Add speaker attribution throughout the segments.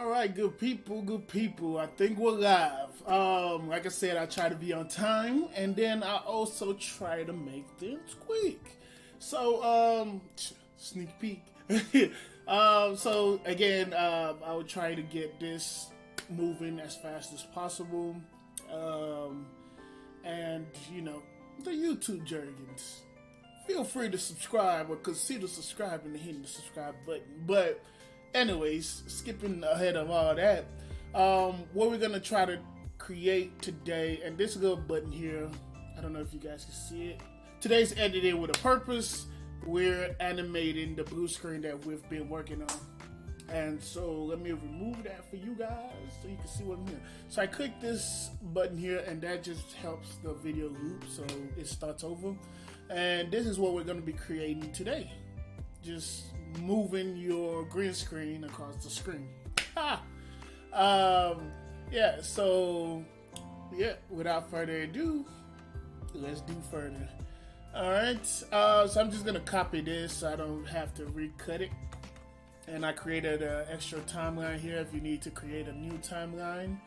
Speaker 1: All right, good people, good people. I think we're live. Like I said, I try to be on time, and then I also try to make things quick. So, sneak peek. So again, I would try to get this moving as fast as possible. And you know, the YouTube jargons. Feel free to subscribe or consider subscribing and hitting the subscribe button. But anyways, skipping ahead of all that, what we're gonna try to create today, and this little button here, I don't know if you guys can see it. Today's edited with a purpose. We're animating the blue screen that we've been working on. And so let me remove that for you guys so you can see what I'm doing. So I click this button here, and that just helps the video loop so it starts over. And this is what we're going to be creating today. Just moving your green screen across the screen. Yeah, so yeah, without further ado, let's do further. Alright, so I'm just going to copy this so I don't have to recut it. And I created an extra timeline here. If you need to create a new timeline,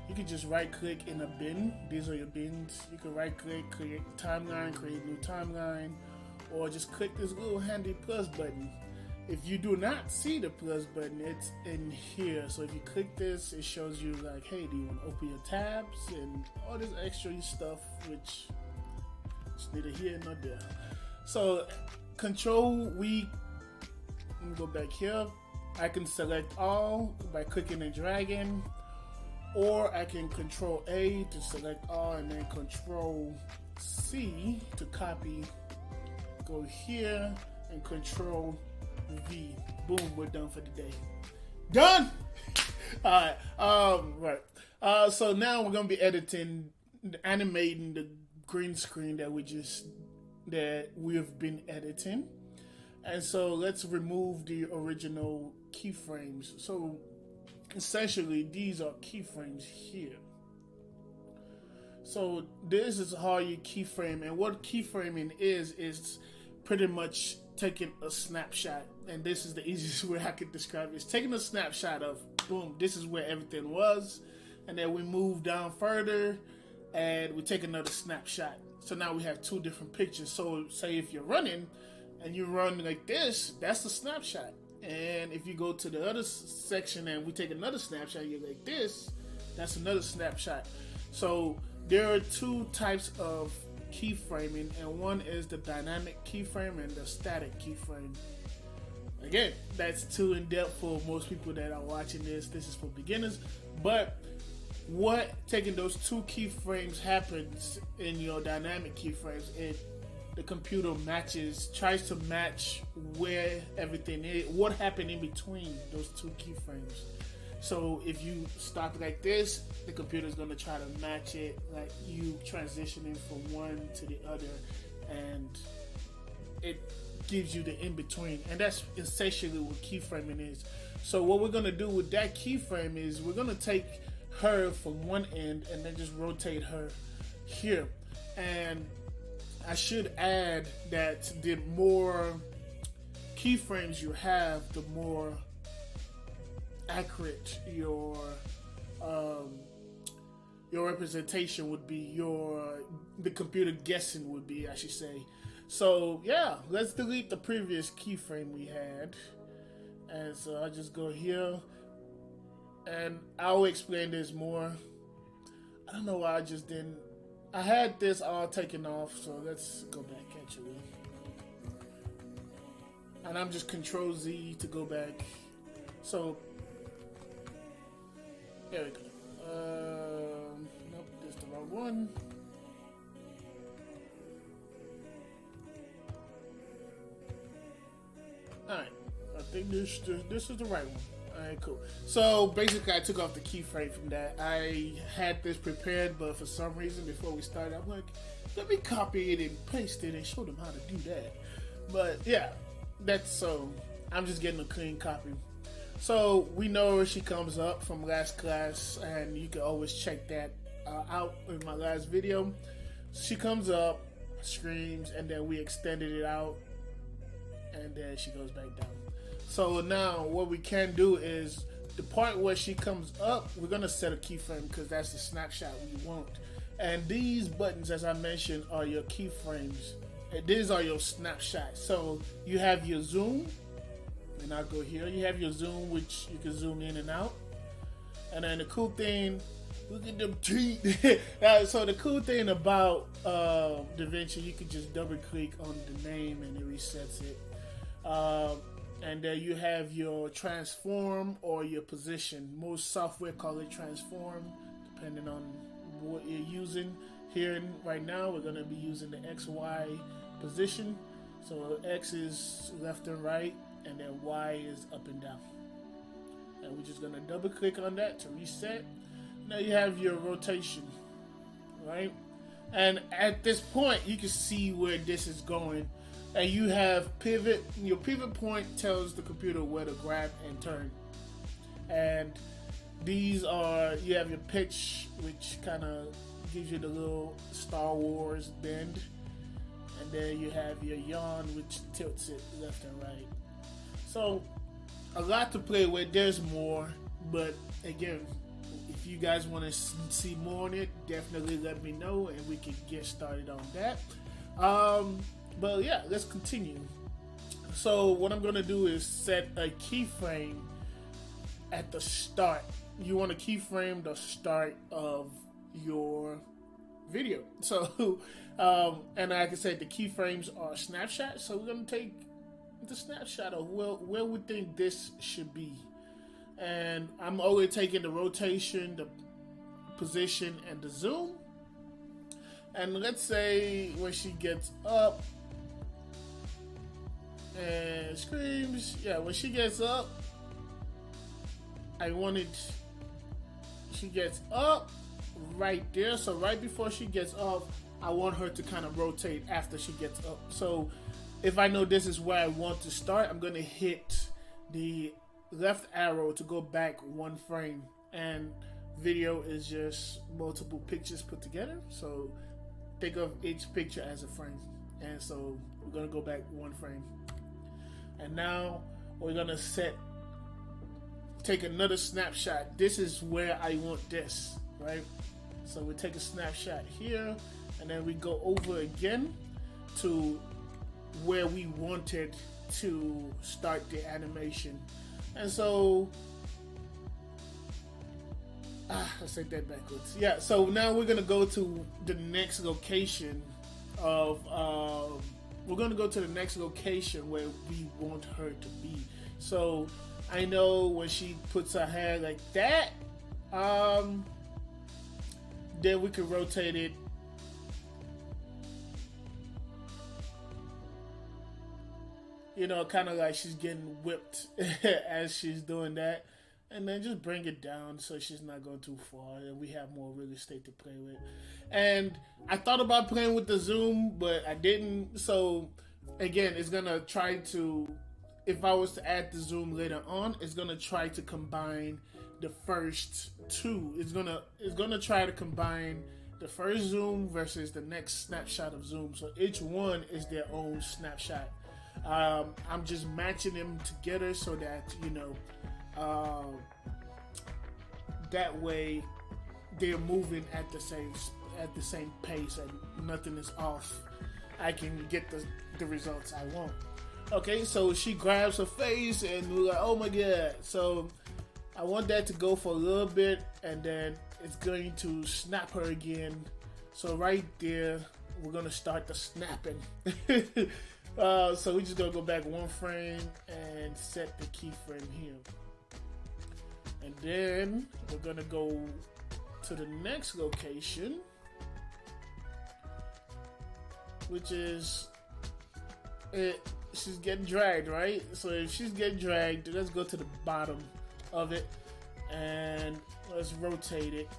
Speaker 1: you can just right click in a bin. These are your bins. You can right click, create timeline, create new timeline, or just click this little handy plus button. If you do not see the plus button, it's in here. So if you click this, it shows you like, hey, do you want to open your tabs and all this extra stuff, which is neither here nor there. So Control we. Let me go back here. I can select all by clicking and dragging, or I can Control A to select all and then Control C to copy. Go here and Control V. Boom, we're done for the day. Done. All right. Right. So now we're gonna be animating the green screen that we've been editing. And so let's remove the original keyframes. So essentially these are keyframes here. So this is how you keyframe, and what keyframing is pretty much taking a snapshot. And this is the easiest way I could describe it. It's taking a snapshot of, boom, this is where everything was. And then we move down further and we take another snapshot. So now we have two different pictures. So say if you're running, and you run like this, that's a snapshot. And if you go to the other section and we take another snapshot, you're like this, that's another snapshot. So there are two types of keyframing, and one is the dynamic keyframe and the static keyframe. Again, that's too in-depth for most people that are watching this. This is for beginners. But what taking those two keyframes happens in your dynamic keyframes, the computer tries to match where everything is, what happened in between those two keyframes. So if you stop like this, the computer is going to try to match it, like you transitioning from one to the other, and it gives you the in-between. And that's essentially what keyframing is. So what we're going to do with that keyframe is we're going to take her from one end and then just rotate her here. And I should add that the more keyframes you have, the more accurate your representation would be, the computer guessing would be, I should say. So yeah, let's delete the previous keyframe we had. And so I'll just go here, and I'll explain this more. I don't know why I just didn't. I had this all taken off, so let's go back actually. And I'm just Control Z to go back. So there we go. Nope, this is the wrong one. Alright, I think this is the right one. Alright, cool. So basically I took off the keyframe from that. I had this prepared, but for some reason before we started, I'm like, let me copy it and paste it and show them how to do that. But yeah, I'm just getting a clean copy. So we know she comes up from last class, and you can always check that out in my last video. She comes up, screams, and then we extended it out, and then she goes back down. So now what we can do is the part where she comes up, we're gonna set a keyframe because that's the snapshot we want. And these buttons, as I mentioned, are your keyframes. And these are your snapshots. So you have your zoom, and I'll go here. You have your zoom, which you can zoom in and out. And then the cool thing, look at them teeth. So the cool thing about Davinci, you can just double click on the name and it resets it. And then you have your transform or your position. Most software call it transform, depending on what you're using. Here right now, we're going to be using the XY position. So X is left and right, and then Y is up and down. And we're just going to double click on that to reset. Now you have your rotation, right? And at this point, you can see where this is going. And you have pivot. Your pivot point tells the computer where to grab and turn. And these are, you have your pitch, which kind of gives you the little Star Wars bend. And then you have your yawn, which tilts it left and right. So a lot to play with. There's more, but again, if you guys want to see more on it, definitely let me know and we can get started on that. But yeah, let's continue. So what I'm going to do is set a keyframe at the start. You want to keyframe the start of your video. So, and like I said, the keyframes are snapshots. So we're going to take the snapshot of where we think this should be. And I'm always taking the rotation, the position, and the zoom. And let's say when she gets up and screams, yeah, when she gets up, she gets up right there. So right before she gets up, I want her to kind of rotate after she gets up. So if I know this is where I want to start, I'm going to hit the left arrow to go back one frame. And video is just multiple pictures put together. So think of each picture as a frame. And so we're going to go back one frame. And now we're going to take another snapshot. This is where I want this, right? So we take a snapshot here, and then we go over again to where we wanted to start the animation. And so, I said that backwards. Yeah, so now we're going to go to the next location of, we're going to go to the next location where we want her to be. So I know when she puts her hair like that, then we can rotate it. You know, kind of like she's getting whipped as she's doing that. And then just bring it down so she's not going too far and we have more real estate to play with. And I thought about playing with the zoom, but I didn't. So again, it's going to try to, if I was to add the zoom later on, it's going to try to combine the first two. It's going to try to combine the first zoom versus the next snapshot of zoom. So each one is their own snapshot. I'm just matching them together so that, you know, that way they're moving at the same pace and nothing is off. I can get the results I want. Okay, so she grabs her face and we're like, oh my god. So I want that to go for a little bit and then it's going to snap her again. So right there, we're gonna start the snapping. So we're just gonna go back one frame and set the keyframe here. And then we're gonna go to the next location, which is she's getting dragged, right? So if she's getting dragged, let's go to the bottom of it and let's rotate it.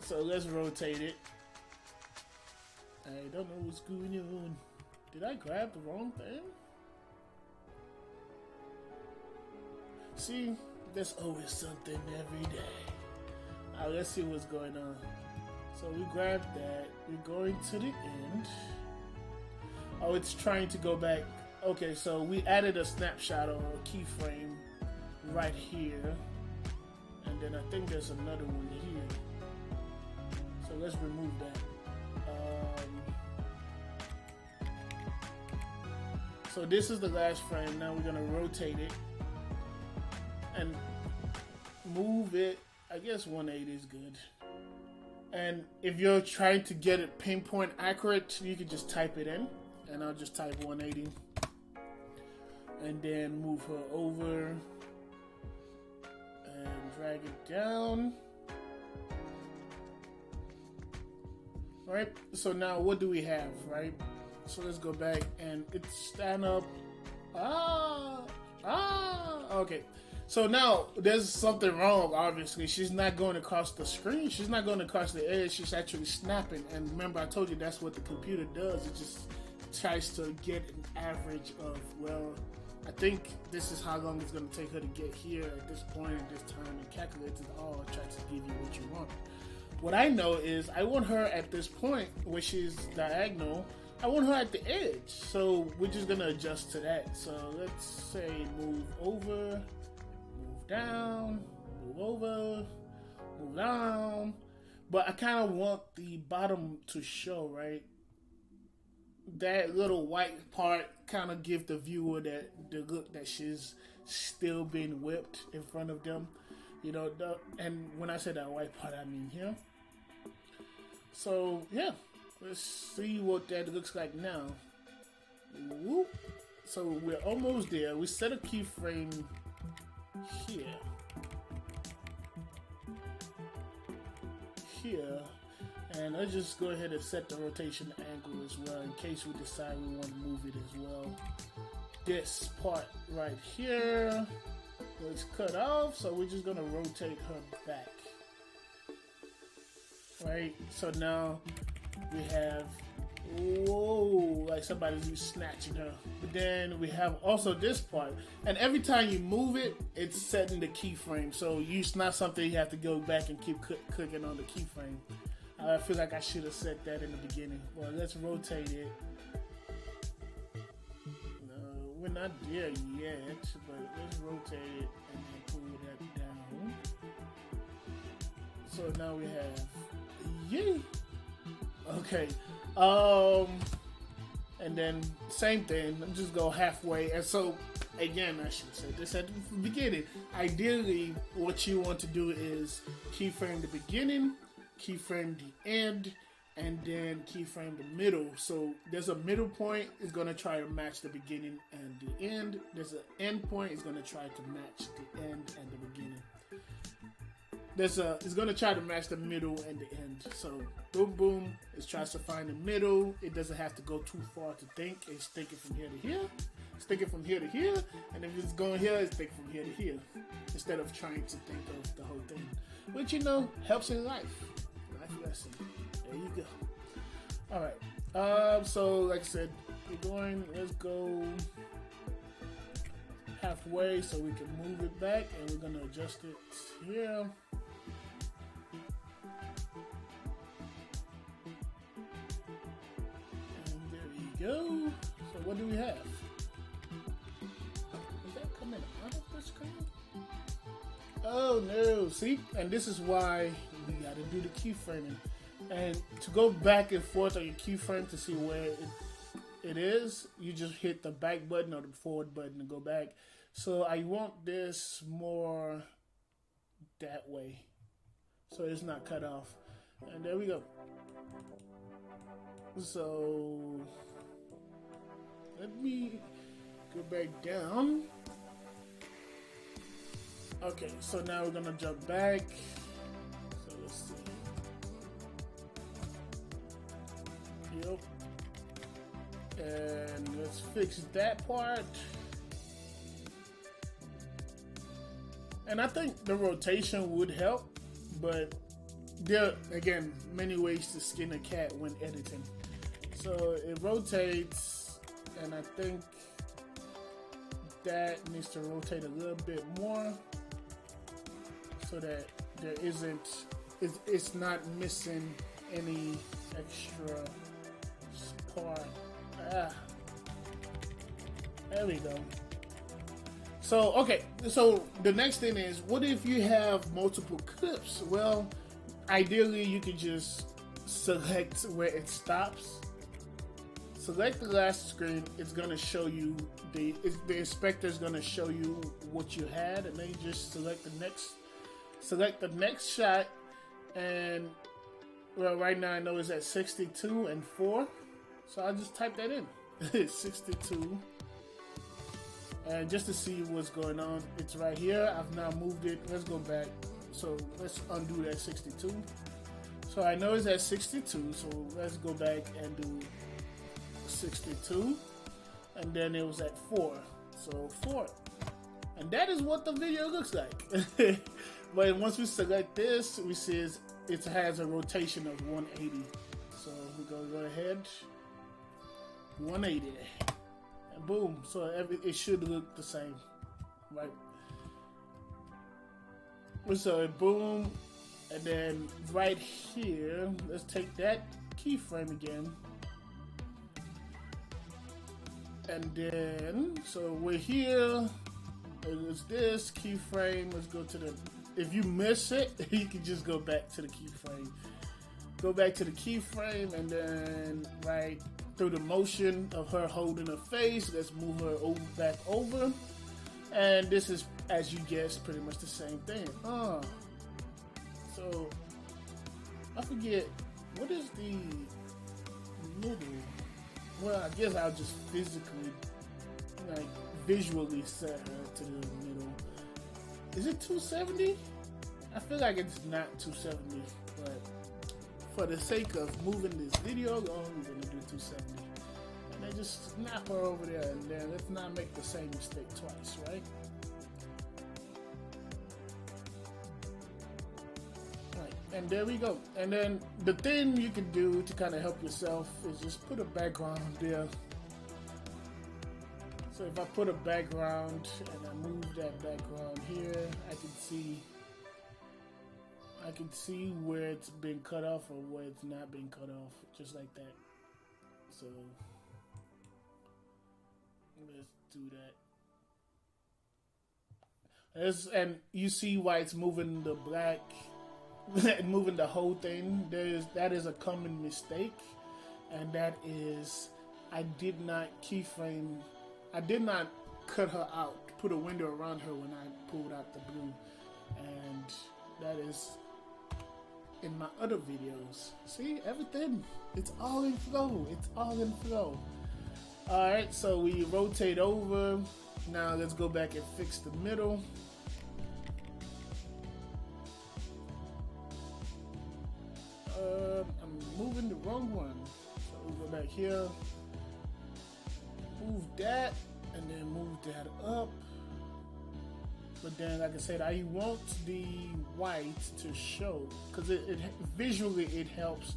Speaker 1: So let's rotate it. I don't know what's going on. Did I grab the wrong thing? See, there's always something every day. Let's see what's going on. So we grabbed that. We're going to the end. Oh, it's trying to go back. Okay, so we added a snapshot or a keyframe right here, and then I think there's another one here. So let's remove that. So this is the last frame. Now we're gonna rotate it and move it. I guess 180 is good. And if you're trying to get it pinpoint accurate, you can just type it in, and I'll just type 180 and then move her over and drag it down. All right, so now what do we have, right? So let's go back and it's stand up. Okay. So now there's something wrong, obviously. She's not going across the screen. She's not going across the edge. She's actually snapping. And remember, I told you that's what the computer does. It just tries to get an average of, well, I think this is how long it's going to take her to get here at this point at this time, and calculates it all and tries to give you what you want. What I know is I want her at this point, which is diagonal. I want her at the edge. So we're just going to adjust to that. So let's say move over, move down, move over, move down. But I kind of want the bottom to show, right? That little white part kind of give the viewer that the look that she's still being whipped in front of them. You know, and when I say that white part, I mean here. So, yeah. Let's see what that looks like now. Whoop. So we're almost there. We set a keyframe here. Here. And let's just go ahead and set the rotation angle as well in case we decide we want to move it as well. This part right here was cut off, so we're just going to rotate her back. Right? So now we have, whoa, like somebody's snatching her. But then we have also this part. And every time you move it, it's setting the keyframe. So it's not something you have to go back and keep clicking on the keyframe. I feel like I should have set that in the beginning. Well, let's rotate it. No, we're not there yet, but let's rotate it and then pull that down. So now we have, yay! Okay, and then same thing, just go halfway. And so again, I should say this at the beginning. Ideally, what you want to do is keyframe the beginning, keyframe the end, and then keyframe the middle. So there's a middle point, it's going to try to match the beginning and the end. There's an end point, it's going to try to match the end and the beginning. It's going to try to match the middle and the end. So boom, boom, it tries to find the middle. It doesn't have to go too far to think. It's thinking from here to here. It's thinking from here to here. And if it's going here, it's thinking from here to here. Instead of trying to think of the whole thing. Which, you know, helps in life. Life lesson. There you go. Alright. So, like I said, let's go halfway so we can move it back. And we're going to adjust it here. Go. So what do we have? Is that coming out of the screen? Oh no, see? And this is why we gotta do the keyframing. And to go back and forth on your keyframe to see where it is, you just hit the back button or the forward button to go back. So I want this more that way, so it's not cut off. And there we go. So let me go back down. Okay, so now we're gonna jump back. So let's see. Yep. And let's fix that part. And I think the rotation would help, but there are, again, many ways to skin a cat when editing. So it rotates, and I think that needs to rotate a little bit more so that there isn't, it's not missing any extra part. There we go. So, okay, so the next thing is, what if you have multiple clips? Well, ideally, you could just select where it stops. Select the last screen. It's gonna show you the inspector is gonna show you what you had, and then you just select the next shot. And well, right now I know it's at 62 and 4, so I'll just type that in. 62. And just to see what's going on, it's right here. I've now moved it. Let's go back. So let's undo that 62. So I know it's at 62. So let's go back and do 62. And then it was at 4. So 4. And that is what the video looks like. But once we select this, we see it has a rotation of 180. So we're going to go ahead. 180. And boom, so it should look the same, right? So boom, and then right here, let's take that keyframe again, and then so we're here. It's this keyframe. Let's go to the. If you miss it, you can just go back to the keyframe. Go back to the keyframe, and then right. Through the motion of her holding her face, let's move her back over. And this is, as you guessed, pretty much the same thing. So, I forget, what is the middle? Well, I guess I'll just physically, like, visually set her to the middle. Is it 270? I feel like it's not 270, but for the sake of moving this video along, we're going to do 270. And then just snap her over there, and then let's not make the same mistake twice, right? Right, and there we go. And then the thing you can do to kind of help yourself is just put a background there. So if I put a background and I move that background here, I can see where it's been cut off or where it's not been cut off, just like that. So let's do that. And you see why it's moving the black, moving the whole thing. That is a common mistake, and that is I did not cut her out, put a window around her when I pulled out the blue, and that is in my other videos. See, everything, it's all in flow. It's all in flow. Alright, so we rotate over. Now let's go back and fix the middle. I'm moving the wrong one. So we go back here. Move that, and then move that up. But then, like I said, I want the white to show, because it visually it helps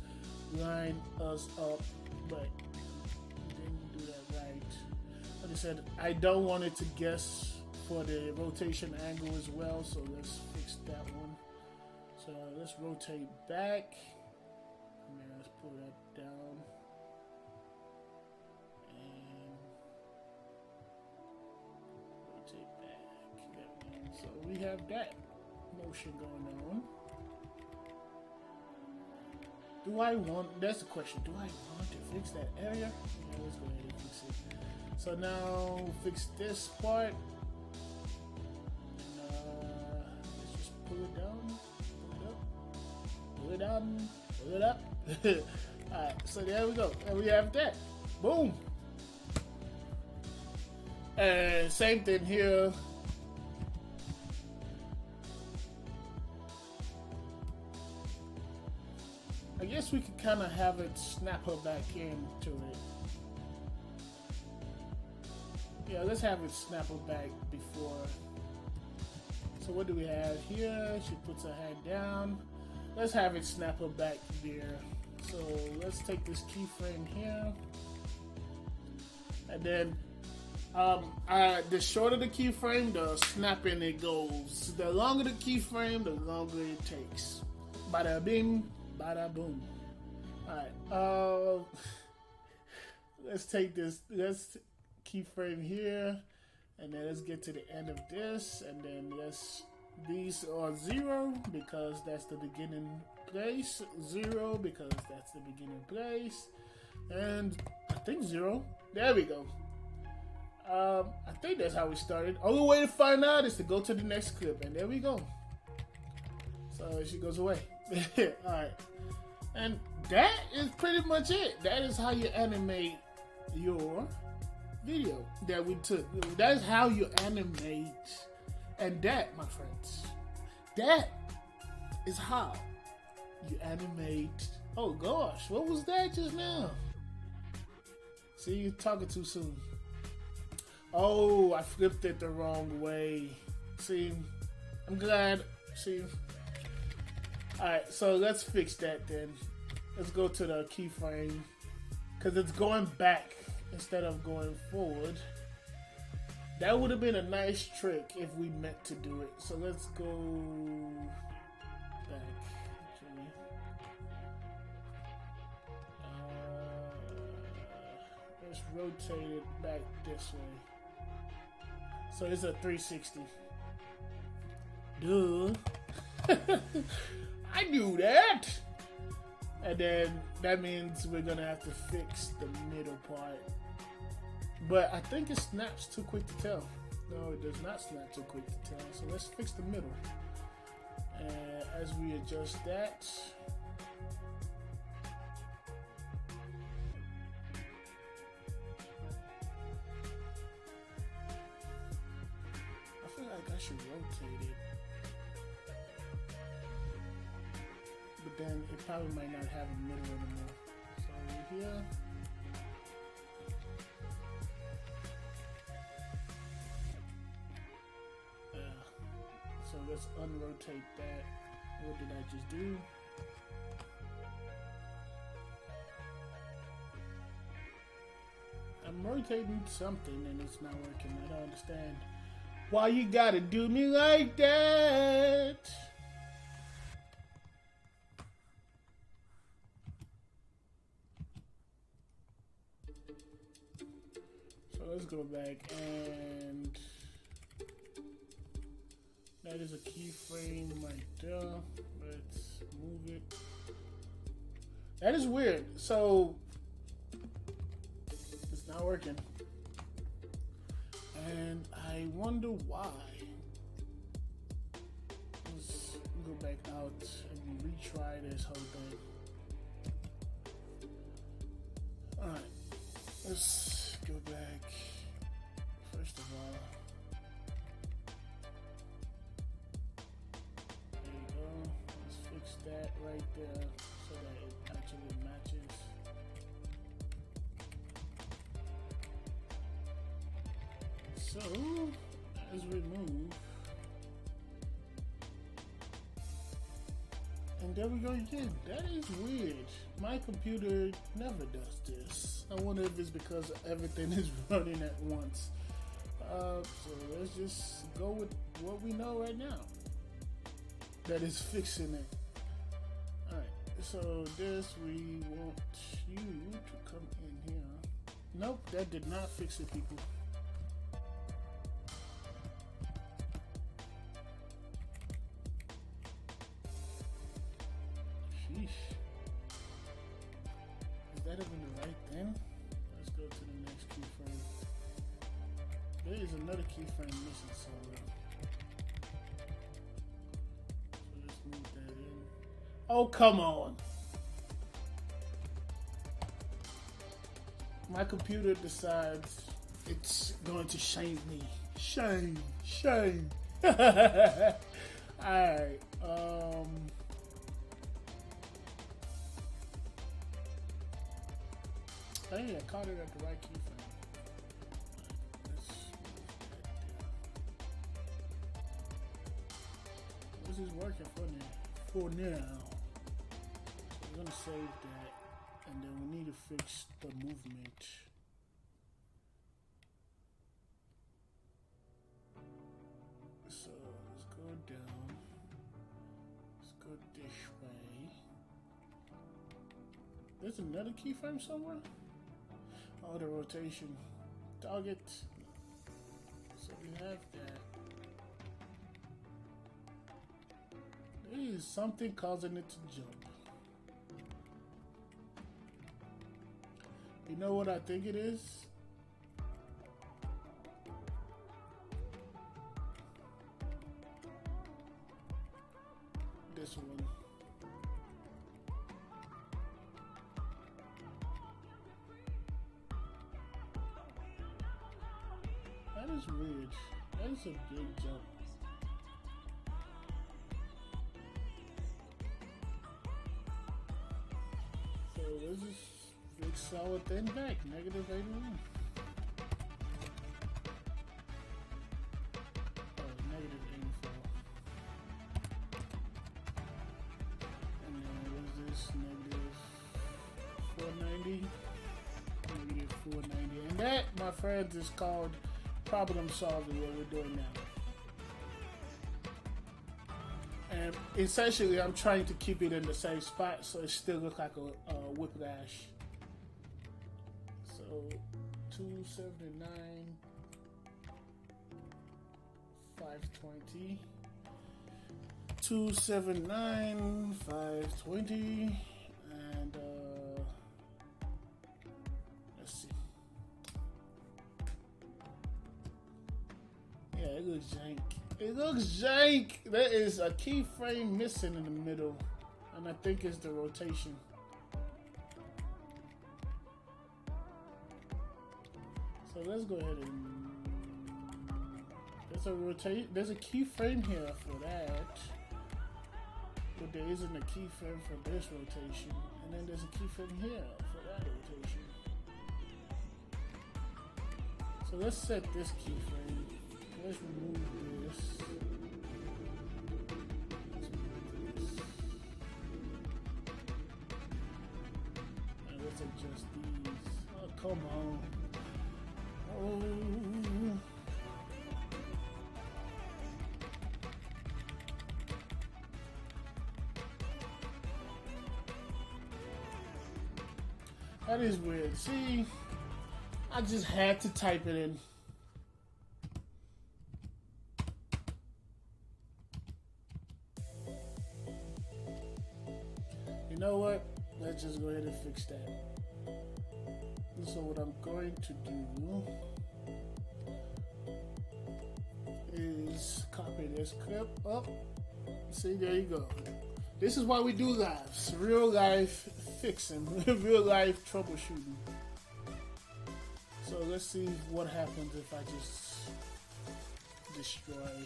Speaker 1: line us up, but didn't do that right. Like I said, I don't want it to guess for the rotation angle as well, so let's fix that one. So let's rotate back, and then let's pull that down. So we have that motion going on. That's the question, do I want to fix that area? Yeah, let's go ahead and fix it. So now fix this part. Let's just pull it down, pull it down, pull it up. Alright, so there we go. And we have that. Boom. And same thing here. I guess we could kind of have it snap her back into it. Yeah, let's have it snap her back before. So what do we have here? She puts her hand down. Let's have it snap her back there. So let's take this keyframe here. And then the shorter the keyframe, the snapping it goes. The longer the keyframe, the longer it takes. Bada bing. Bada boom. Alright, let's take this, let's keyframe here, And then let's get to the end of this, and then these are 0 because that's the beginning place, 0 because that's the beginning place, and I think 0. There we go. I think that's how we started. Only way to find out is to go to the next clip, and there we go. So she goes away. Alright. And that is pretty much it. That is how you animate your video that we took. That is how you animate. And that, my friends, that is how you animate. Oh gosh, what was that just now? See, you're talking too soon. Oh, I flipped it the wrong way. See, I'm glad. See. Alright, so let's fix that then. Let's go to the keyframe. Because it's going back instead of going forward. That would have been a nice trick if we meant to do it. So let's go back. Actually. Let's rotate it back this way. So it's a 360. Duh. I knew that. And then that means we're gonna have to fix the middle part. But I think it snaps too quick to tell. No, it does not snap too quick to tell. So let's fix the middle. And as we adjust that, I feel like I should rotate it. But then it probably might not have a middle anymore. So over here. So let's unrotate that. What did I just do? I'm rotating something and it's not working. I don't understand why you gotta do me like that. So let's go back, and that is a keyframe right there. Let's move it. That is weird. So it's not working. And I wonder why. Let's go back out and retry this whole thing. Alright. Let's go back. First of all, that right there so that it actually matches. So as we move, and there we go again. That is weird. My computer never does this. I wonder if it's because everything is running at once. So let's just go with what we know right now. That is fixing it. So this, we want you to come in here. Nope, that did not fix it, people. Sheesh. Is that even the right thing? Let's go to the next keyframe. There is another keyframe missing somewhere. So let's move that in. Oh, come on. My computer decides it's going to shame me. Shame, shame. Alright. Hey, I caught it at the right keyframe. Let's move that down. This is working for now. We're gonna save that, and then we need to fix the movement. So let's go down. Let's go this way. There's another keyframe somewhere. Oh, the rotation. Target. So we have that. There is something causing it to jump. You know what I think it is? This one. That is weird. That is a big jump. So this is big solid thing back, negative 81. Oh, negative 84. And then what is this? Negative 490. Negative 490. And that, my friends, is called problem solving, what we're doing now. And essentially I'm trying to keep it in the same spot so it still looks like a whiplash. So 279, 520, 279, 520, and let's see. Yeah, it looks jank. It looks jank. There is a keyframe missing in the middle, and I think it's the rotation. So let's go ahead and there's a keyframe here for that, but there isn't a keyframe for this rotation, and then there's a keyframe here for that rotation. So let's set this keyframe. Let's remove this. And let's adjust these. Oh, come on. Oh. That is weird. See, I just had to type it in. You know what? Let's just go ahead and fix that. So what I'm going to do is copy this clip up. See, there you go. This is why we do lives. Real life fixing. Real life troubleshooting. So let's see what happens if I just destroy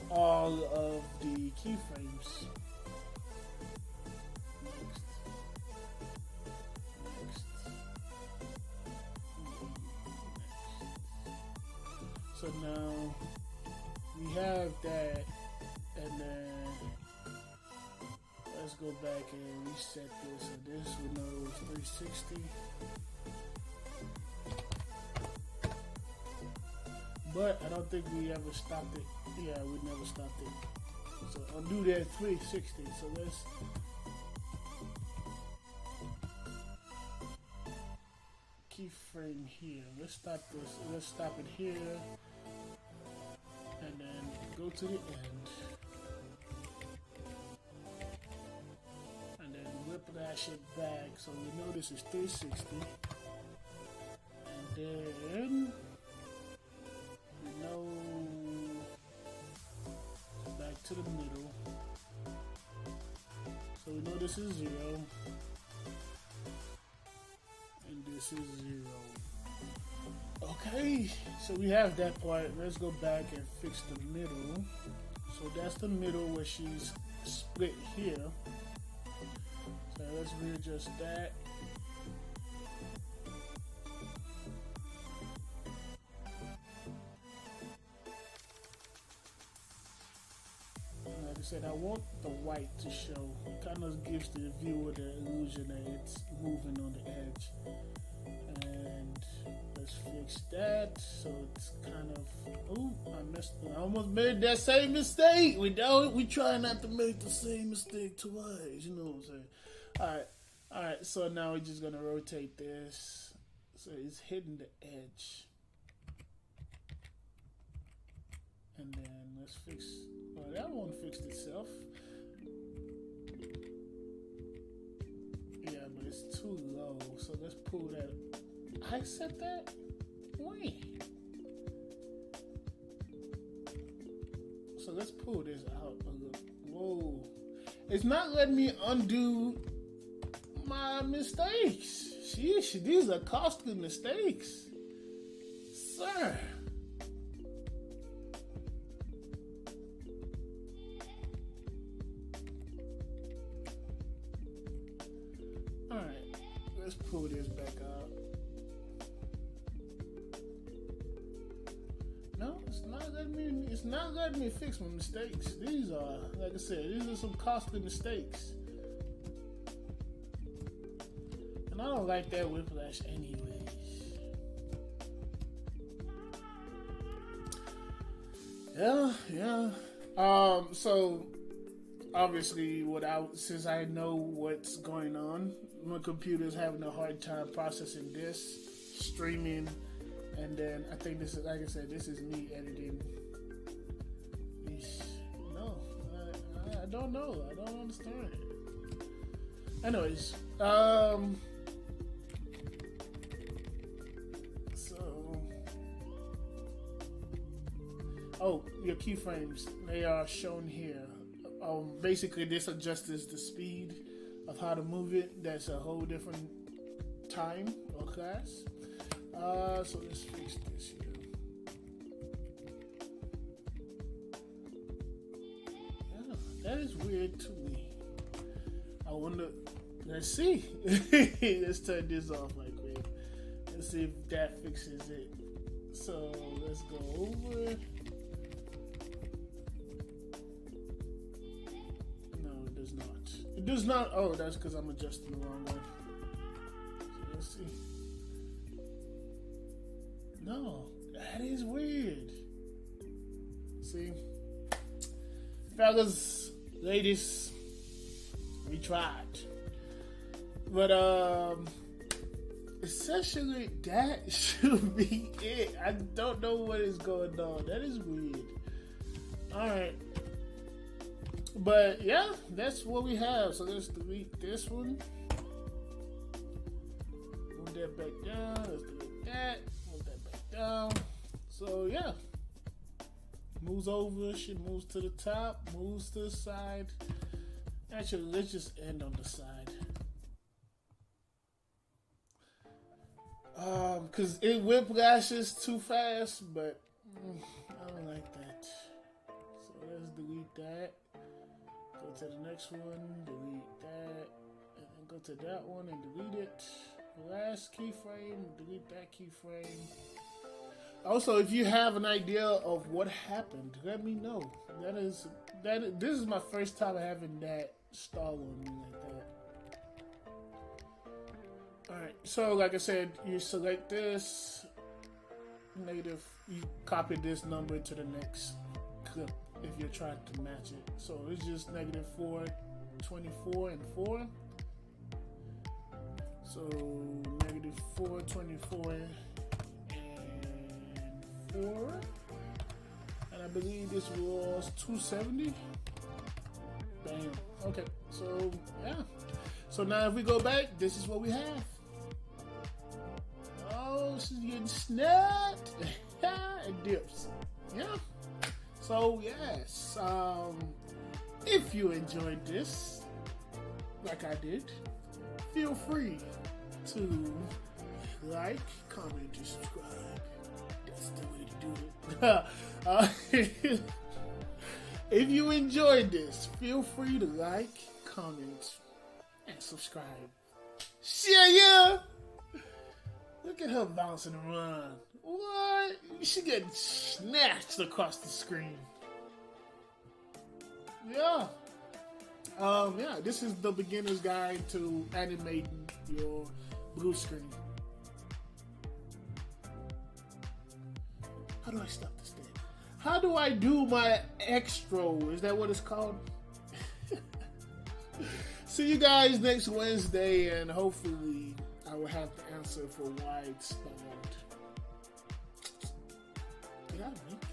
Speaker 1: all of the keyframes. So now we have that, and then let's go back and reset this. So this we know is 360. But I don't think we ever stopped it. Yeah, we never stopped it. So undo that 360. So let's keyframe here. Let's stop this. Let's stop it here. And then go to the end. And then whiplash it back. So we know this is 360. And then we know back to the middle. So we know this is 0. And this is 0. Okay, so we have that part. Let's go back and fix the middle. So that's the middle where she's split here. So let's readjust that. Like I said, I want the white to show. It kind of gives the viewer the illusion that it's moving on the edge. And let's fix that. So it's kind of, oh, I almost made that same mistake. We try not to make the same mistake twice. You know what I'm saying? All right. So now we're just gonna rotate this so it's hitting the edge. let's fix. Well, that one fixed itself. Yeah, but it's too low. So let's pull that. I set that? Wait. So let's pull this out a little. Whoa. It's not letting me undo my mistakes. Sheesh, these are costly mistakes. Sir. Alright, let's pull this back out. No, it's not letting me fix my mistakes. These are, like I said, these are some costly mistakes. And I don't like that whiplash anyways. Yeah. So obviously since I know what's going on, my computer's having a hard time processing this, streaming, and then I think this is, like I said, this is me editing. No, I don't know. I don't understand. Anyways, your keyframes, they are shown here. Basically, this adjusts the speed of how to move it. That's a whole different time or class. So let's fix this here. Yeah, that is weird to me. I wonder. Let's see. Let's turn this off right quick. Let's see if that fixes it. So let's go over. It does not. Oh, that's because I'm adjusting the wrong one. So let's see. No, that is weird. See, fellas, ladies, we tried, but essentially that should be it. I don't know what is going on. That is weird. All right. But yeah, that's what we have. So let's delete this one. Move that back down. Let's delete that. Move that back down. So yeah. Moves over. She moves to the top. Moves to the side. Actually, let's just end on the side. Because it whiplashes too fast, but I don't like that. So let's delete that. Go to the next one, delete that, and then go to that one and delete it. Last keyframe, delete that keyframe. Also, if you have an idea of what happened, let me know. This is my first time having that stall on me like that. Alright, so like I said, you select this negative, you copy this number to the next clip if you're trying to match it. So it's just -4, 24, and 4. So -4, 24, and 4. And I believe this was 270. Bam. Okay. So yeah. So now if we go back, this is what we have. Oh, she's getting snapped and dips. Yeah. So yes, if you enjoyed this, like I did, feel free to like, comment, and subscribe. That's the way to do it. If you enjoyed this, feel free to like, comment, and subscribe. Yeah. Look at her bouncing around. What? She getting snatched across the screen. Yeah. Yeah, this is the beginner's guide to animating your blue screen. How do I stop this thing? How do I do my extra? Is that what it's called? See you guys next Wednesday, and hopefully I will have the answer for why it's stalled. Did I make